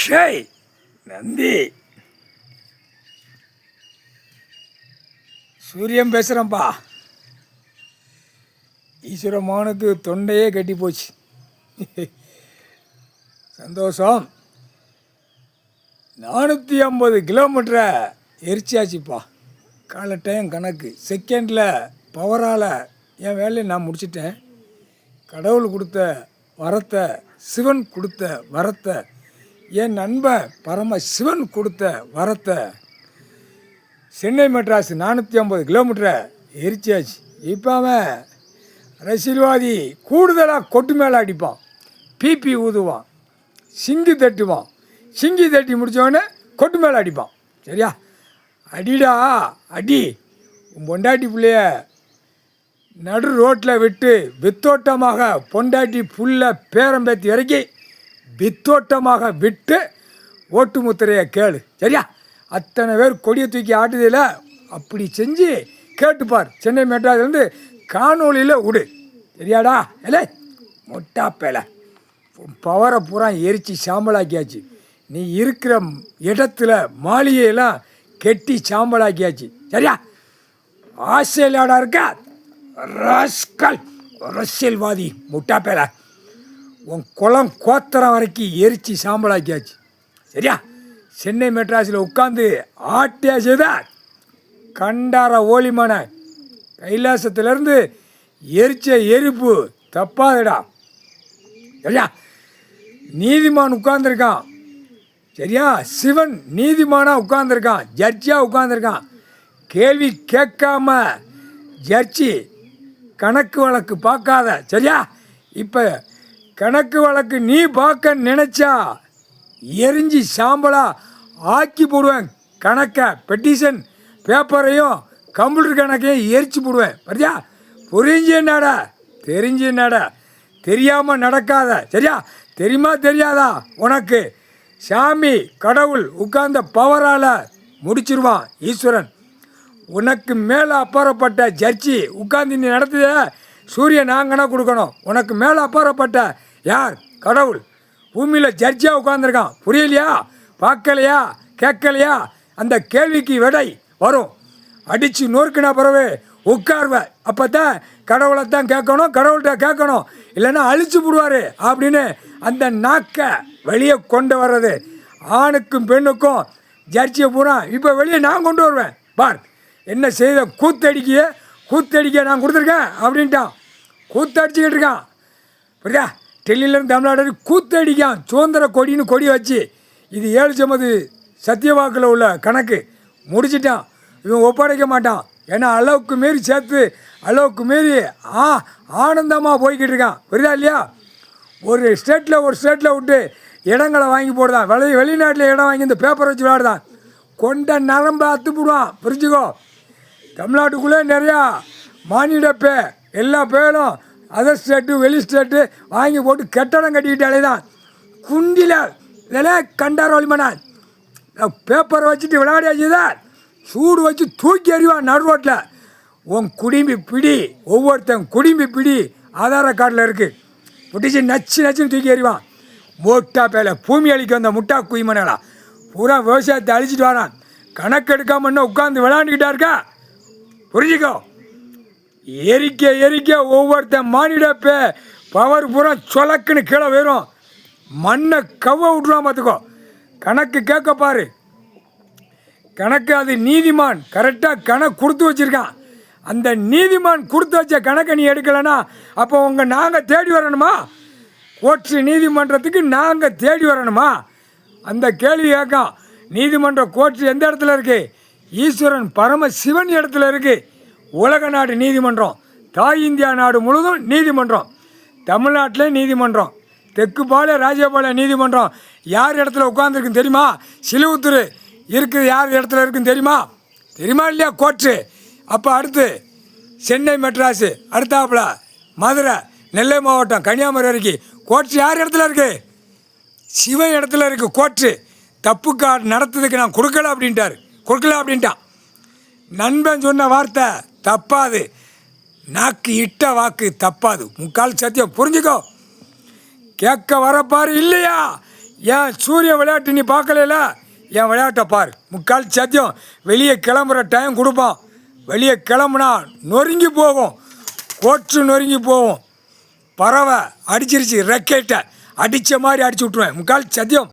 ஷேய் நந்தி, சூரியன் பேசுகிறேன்ப்பா. ஈஸ்வர மகனுக்கு தொண்டையே கட்டி போச்சு. சந்தோஷம். 450 கிலோமீட்டரை எரிச்சாச்சுப்பா. காலை டைம் கணக்கு செகண்டில் பவரால் என் வேலையை நான் முடிச்சிட்டேன். கடவுள் கொடுத்த வரத்தை, சிவன் கொடுத்த வரத்தை, என் நண்பன் பரம சிவன் கொடுத்த வரத்தை சென்னை மெட்ராஸ் 450 கிலோமீட்டரை எரிச்சாச்சு. இப்போ அவன் அரசியல்வாதி கூடுதலாக கொட்டு மேலே அடிப்பான், பிபி ஊதுவான், சிங்கி தட்டுவான். சிங்கி தட்டி முடித்தவொடனே கொட்டு மேலே அடிப்பான். சரியா? அடிடா அடி. உன் பொண்டாட்டி பிள்ளைய நடு ரோட்டில் விட்டு வித்தோட்டமாக பொண்டாட்டி புல்ல பேரம்பேத்தி இறக்கி வித்தோட்டமாக விட்டு ஓட்டு முத்திரையை கேளு. சரியா? அத்தனை பேர் கொடியை தூக்கி ஆட்டுதில்ல, அப்படி செஞ்சு கேட்டுப்பார். சென்னை மெட்ராஸ்லேருந்து காணொலியில் விடு. சரியாடா? இல்லை மொட்டா பேலை பவரை பூரா எரித்து சாம்பலாக்கியாச்சு. நீ இருக்கிற இடத்துல மாளிகையெல்லாம் கெட்டி சாம்பலாக்கியாச்சு. சரியா? ஆஸ்திரேலியாடா இருக்க ராஸ்கல் அரசியல்வாதி முட்டா பேலை, உன் குளம் கோத்திரம் வரைக்கும் எரித்து சாம்பலாக்கியாச்சு. சரியா? சென்னை மெட்ராஸில் உட்காந்து ஆட்டியா செய்த கண்டார ஓலிமான கைலாசத்திலேருந்து எரிச்ச எரிப்பு தப்பாதுடா. சரியா? நீதிமான் உட்கார்ந்துருக்கான். சரியா? சிவன் நீதிமானாக உட்கார்ந்துருக்கான், ஜட்ஜியாக உட்கார்ந்துருக்கான். கேள்வி கேட்காம ஜட்ஜி கணக்கு வழக்கு பார்க்காத. சரியா? இப்போ கணக்கு வழக்கு நீ பார்க்க நினச்சா எரிஞ்சு சாம்பலாக ஆக்கி போடுவேன். கணக்கை, பெட்டிஷன் பேப்பரையும் கம்ப்யூட்டர் கணக்கையும் எரிச்சு போடுவேன். சரியா? புரிஞ்சு என்னடா, தெரிஞ்சு என்னடா, தெரியாமல் நடக்காத. சரியா? தெரியுமா தெரியாதா? உனக்கு சாமி கடவுள் உட்கார்ந்த பவரால் முடிச்சிருவான் ஈஸ்வரன். உனக்கு மேலே அப்பாறப்பட்ட ஜட்ஜி உட்காந்து நீ நடத்துத சூரியன் நாங்கன்னா கொடுக்கணும். உனக்கு மேலே அப்பாறப்பட்ட யார்? கடவுள். பூமியில் ஜட்ஜியாக உட்காந்துருக்கான். புரியலையா? பார்க்கலையா? கேட்கலையா? அந்த கேள்விக்கு விடை வரும். அடித்து நொறுக்கின பிறகு உட்கார்வேன். அப்போ தான் கடவுளை தான் கேட்கணும், கடவுள்கிட்ட கேட்கணும், இல்லைன்னா அழிச்சு விடுவார் அப்படின்னு அந்த நாக்கை வெளியே கொண்டு வர்றது. ஆணுக்கும் பெண்ணுக்கும் ஜட்ஜியை பூரா இப்போ வெளியே நான் கொண்டு வருவேன். பார் என்ன செய்த கூத்தடிக்க நான் கொடுத்துருக்கேன் அப்படின்ட்டான். கூத்தடிச்சுக்கிட்டு இருக்கான். புரியா? டெல்லியிலேருந்து தமிழ்நாடு கூத்தடிக்கான். சுதந்திர கொடின்னு கொடி வச்சு இது 7 சமது சத்தியவாக்கில் உள்ள கணக்கு முடிச்சிட்டான். இவன் ஒப்படைக்க மாட்டான். ஏன்னா அளவுக்கு மீறி சேர்த்து அளவுக்கு மீறி ஆனந்தமாக போய்கிட்டு இருக்கான். புரியுதா இல்லையா? ஒரு ஸ்டேட்டில் விட்டு இடங்களை வாங்கி போடுதான். வெளிநாட்டில் இடம் வாங்கி இந்த பேப்பரை வச்சு விளையாடுதான். கொண்ட நரம்பை அத்து போடுவான். புரிஞ்சுக்கோ. தமிழ்நாட்டுக்குள்ளே நிறையா மானிட பே எல்லா பேரும் அதர் ஸ்டேட்டு வெளி ஸ்டேட்டு வாங்கி போட்டு கட்டடம் கட்டிக்கிட்டாலே தான் குண்டில் இதெல்லாம் கண்டார் வலிமனான். பேப்பரை வச்சுட்டு விளையாடியாச்சுதான் சூடு வச்சு தூக்கி எறிவான் நடு ரோட்டில். உன் குடிம்பி பிடி, ஒவ்வொருத்தன் குடிம்பி பிடி ஆதார கார்டில் இருக்குது. பிடிச்சி நச்சுன்னு தூக்கி எறிவான். மோட்டா பேலை பூமி அழிக்க வந்த முட்டா குய்மனாடா பூரா விவசாயத்தை அழிச்சிட்டு வரான். கணக்கு எடுக்காம இன்னும் உட்காந்து விளையாண்டுக்கிட்டா இருக்கா? புரிஞ்சுக்கோ. எரிக்க ஒவ்வொருத்தன் மானிட பவர் பூரா சொலக்குன்னு கீழே வரும். மண்ணை கவ்வ விட்ருவான். பார்த்துக்கோ. கணக்கு கேட்க பாரு. கணக்கு அது நீதிமான் கரெக்டாக கணக்கு கொடுத்து வச்சுருக்கான். அந்த நீதிமான் கொடுத்து வச்ச கணக்கை நீ எடுக்கலைன்னா அப்போ நாங்கள் தேடி வரணுமா? கோர்ட்டு நீதிமன்றத்துக்கு நாங்கள் தேடி வரணுமா? அந்த கேள்வி கேட்கான். நீதிமன்ற கோர்ட்டு எந்த இடத்துல இருக்குது? ஈஸ்வரன் பரம சிவன் இடத்துல இருக்குது. உலக நாடு நீதிமன்றம், தாய் இந்தியா நாடு முழுதும் நீதிமன்றம். தமிழ்நாட்டில் நீதிமன்றம், தெற்கு பாளைய ராஜபாளைய நீதிமன்றம் யார் இடத்துல உட்காந்துருக்குன்னு தெரியுமா? சிலுவுத்தூர் இருக்குது யார் இடத்துல இருக்குன்னு தெரியுமா இல்லையா? கோர்ட்டு. அப்போ அடுத்து சென்னை மெட்ராஸு, அடுத்தாப்புல மதுரை, நெல்லை மாவட்டம், கன்னியாகுமரி வரைக்கும் கோர்ட்டு யார் இடத்துல இருக்குது? சிவன் இடத்துல இருக்குது கோர்ட்டு. தப்பு கார்டு நடத்துறதுக்கு நான் கொடுக்கல அப்படின்ட்டான். நண்பன் சொன்ன வார்த்தை தப்பாது, நாக்கு இட்ட வாக்கு தப்பாது. முக்கால் சத்தியம். புரிஞ்சுக்கோ. கேட்க வரப்பாரு இல்லையா? ஏன் சூரிய விளையாட்டு நீ பார்க்கல? என் விளையாட்டை பார். முக்கால் சத்தியம் வெளியே கிளம்புற டைம் கொடுப்பான். வெளியே கிளம்புனா நொறுங்கி போகும், கொற்று நொறுங்கி போகும். பறவை அடிச்சிருச்சு, ரெக்கெட்டை அடித்த மாதிரி அடிச்சு விட்ருவேன். முக்கால் சத்தியம்.